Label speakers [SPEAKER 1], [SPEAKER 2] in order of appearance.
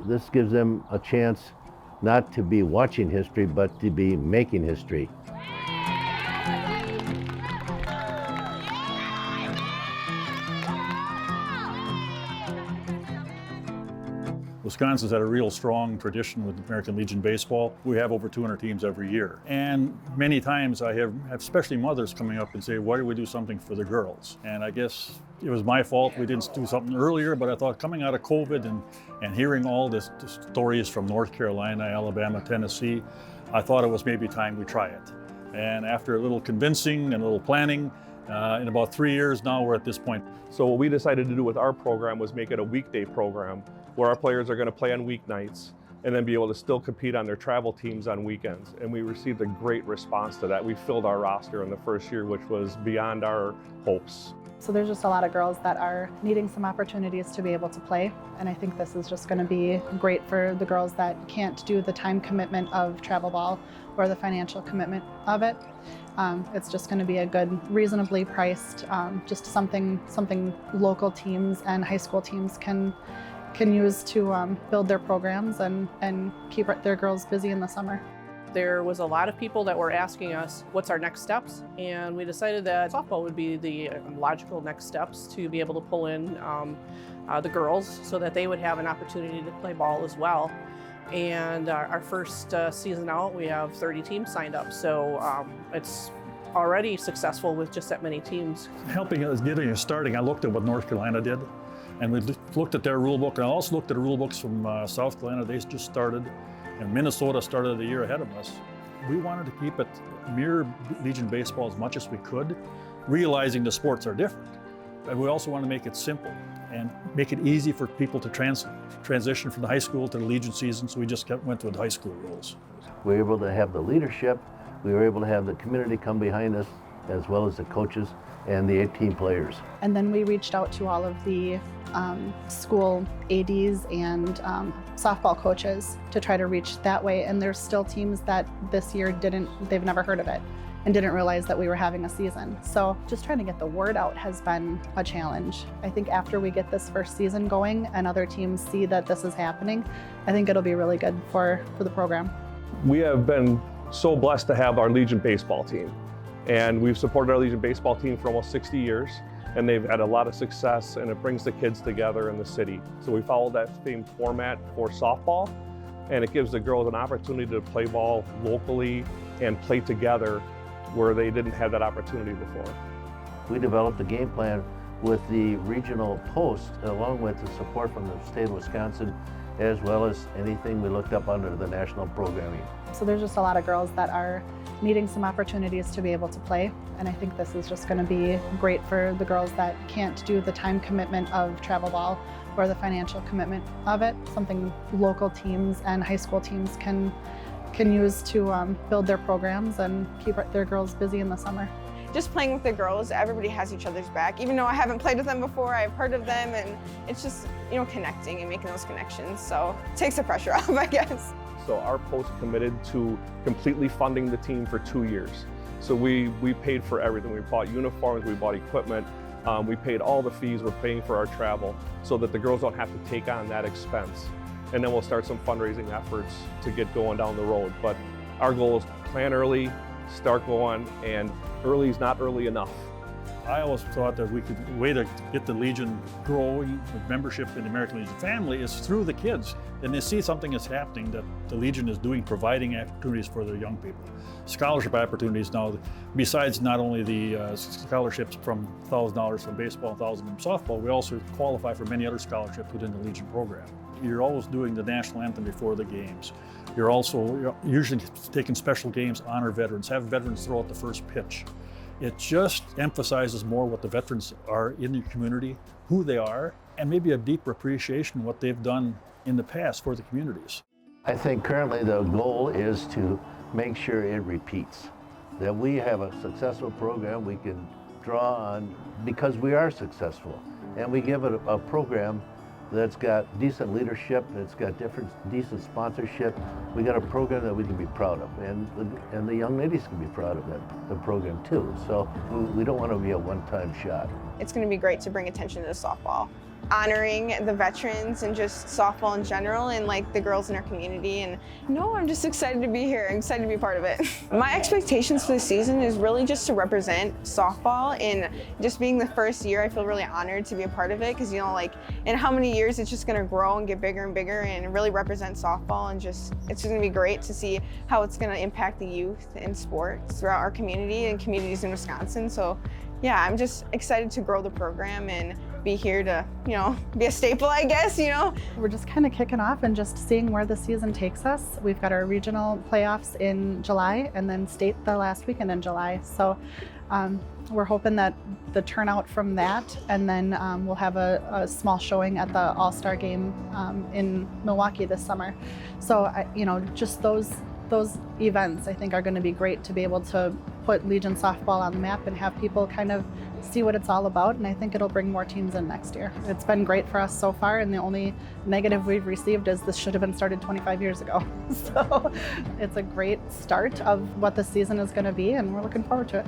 [SPEAKER 1] this gives them a chance not to be watching history, but to be making history.
[SPEAKER 2] Wisconsin's had a real strong tradition with American Legion baseball. We have over 200 teams every year. And many times I have especially mothers coming up and say, why do we do something for the girls? And I guess it was my fault we didn't do something earlier, but I thought coming out of COVID and hearing all the stories from North Carolina, Alabama, Tennessee, I thought it was maybe time we try it. And after a little convincing and a little planning, in about 3 years now, we're at this point.
[SPEAKER 3] So what we decided to do with our program was make it a weekday program where our players are going to play on weeknights and then be able to still compete on their travel teams on weekends. And we received a great response to that. We filled our roster in the first year, which was beyond our hopes.
[SPEAKER 4] So there's just a lot of girls that are needing some opportunities to be able to play. And I think this is just going to be great for the girls that can't do the time commitment of travel ball or the financial commitment of it. It's just going to be a good, reasonably priced, just something local teams and high school teams can use to build their programs and keep their girls busy in the summer.
[SPEAKER 5] There was a lot of people that were asking us, what's our next steps? And we decided that softball would be the logical next steps to be able to pull in the girls so that they would have an opportunity to play ball as well. And our first season out, we have 30 teams signed up. So it's already successful with just that many teams.
[SPEAKER 2] Helping us getting us starting, I looked at what North Carolina did, and we looked at their rule book, and I also looked at the rule books from South Carolina. They just started, and Minnesota started a year ahead of us. We wanted to keep it mirror Legion baseball as much as we could, realizing the sports are different. And we also want to make it simple and make it easy for people to transition from the high school to the Legion season, so we just went with high school rules.
[SPEAKER 1] We were able to have the leadership, we were able to have the community come behind us, as well as the coaches and the 18 players.
[SPEAKER 4] And then we reached out to all of the school ADs and softball coaches to try to reach that way. And there's still teams that this year they've never heard of it and didn't realize that we were having a season. So just trying to get the word out has been a challenge. I think after we get this first season going and other teams see that this is happening, I think it'll be really good for the program.
[SPEAKER 3] We have been so blessed to have our Legion baseball team. And we've supported our Legion baseball team for almost 60 years. And they've had a lot of success, and it brings the kids together in the city. So we follow that same format for softball, and it gives the girls an opportunity to play ball locally and play together where they didn't have that opportunity before.
[SPEAKER 1] We developed a game plan with the regional post, along with the support from the state of Wisconsin, as well as anything we looked up under the national programming.
[SPEAKER 4] So there's just a lot of girls that are needing some opportunities to be able to play. And I think this is just going to be great for the girls that can't do the time commitment of travel ball or the financial commitment of it. Something local teams and high school teams can use to build their programs and keep their girls busy in the summer.
[SPEAKER 6] Just playing with the girls, everybody has each other's back. Even though I haven't played with them before, I've heard of them, and it's just, connecting and making those connections. So it takes the pressure off, I guess.
[SPEAKER 3] So our post committed to completely funding the team for 2 years. So we paid for everything. We bought uniforms, we bought equipment, we paid all the fees, we're paying for our travel so that the girls don't have to take on that expense. And then we'll start some fundraising efforts to get going down the road. But our goal is to plan early, start going, and early is not early enough.
[SPEAKER 2] I always thought that the way to get the Legion growing with membership in the American Legion family is through the kids. And they see something is happening that the Legion is doing, providing opportunities for their young people. Scholarship opportunities now, besides not only the scholarships from $1,000 from baseball and $1,000 from softball, we also qualify for many other scholarships within the Legion program. You're always doing the national anthem before the games. You're usually taking special games, honor veterans, have veterans throw out the first pitch. It just emphasizes more what the veterans are in the community, who they are, and maybe a deeper appreciation of what they've done in the past for the communities.
[SPEAKER 1] I think currently the goal is to make sure it repeats, that we have a successful program we can draw on because we are successful, and we give it a program that's got decent leadership, it's got decent sponsorship. We got a program that we can be proud of, and the young ladies can be proud of the program too. So we don't want to be a one-time shot.
[SPEAKER 6] It's going to be great to bring attention to softball honoring the veterans and just softball in general and like the girls in our community. And no, I'm just excited to be here. I'm excited to be part of it. My expectations for the season is really just to represent softball, and just being the first year, I feel really honored to be a part of it, because like in how many years it's just going to grow and get bigger and bigger and really represent softball, and it's just going to be great to see how it's going to impact the youth in sports throughout our community and communities in Wisconsin. So yeah, I'm just excited to grow the program and be here to, be a staple, I guess,
[SPEAKER 4] We're just kind of kicking off and just seeing where the season takes us. We've got our regional playoffs in July and then state the last weekend in July. So we're hoping that the turnout from that, and then we'll have a small showing at the All-Star game in Milwaukee this summer. So, just those events I think are going to be great to be able to put Legion softball on the map and have people kind of see what it's all about, and I think it'll bring more teams in next year. It's been great for us so far, and the only negative we've received is this should have been started 25 years ago. So it's a great start of what the season is going to be, and we're looking forward to it.